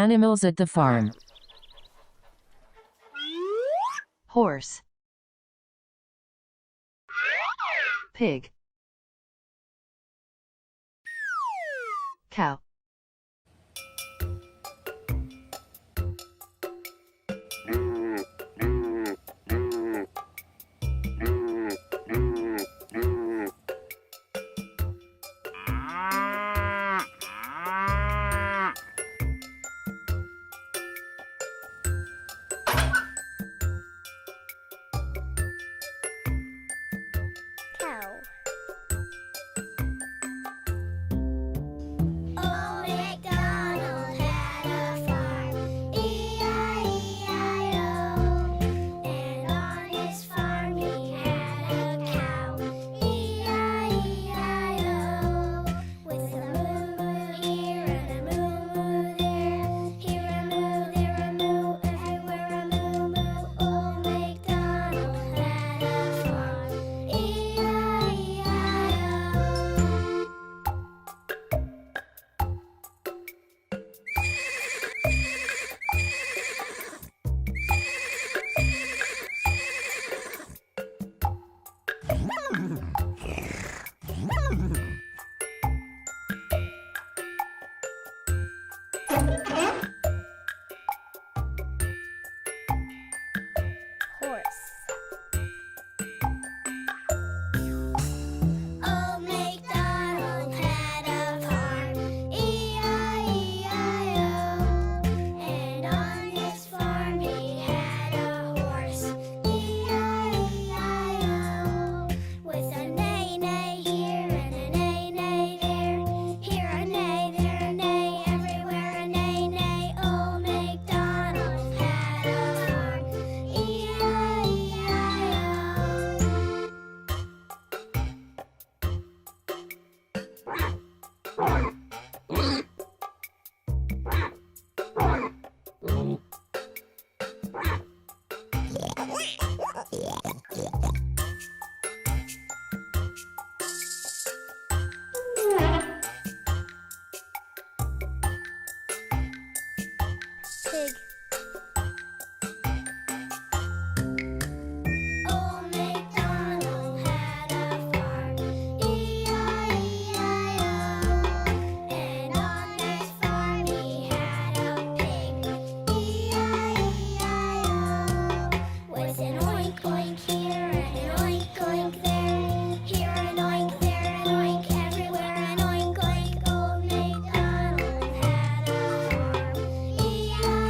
Animals at the farm. Horse. Pig. Cow. Cow. Horse. Old MacDonald had a farm, E-I-E-I-O. And on his farm he had a horse, E-I-E-I-O. With a neigh-neigh here and a neigh-neigh there, here a neigh, there a neigh, everywhere a neigh-neigh. Old MacDonald had a farm, Pig. Old MacDonald had a farm, E-I-E-I-O. And on his farm he had a pig, E-I-E-I-O. With an oink oink here and an oink oink there, here an oink, there an oink, everywhere an oink oink. Old MacDonald had a farm, E-I-E-I-O.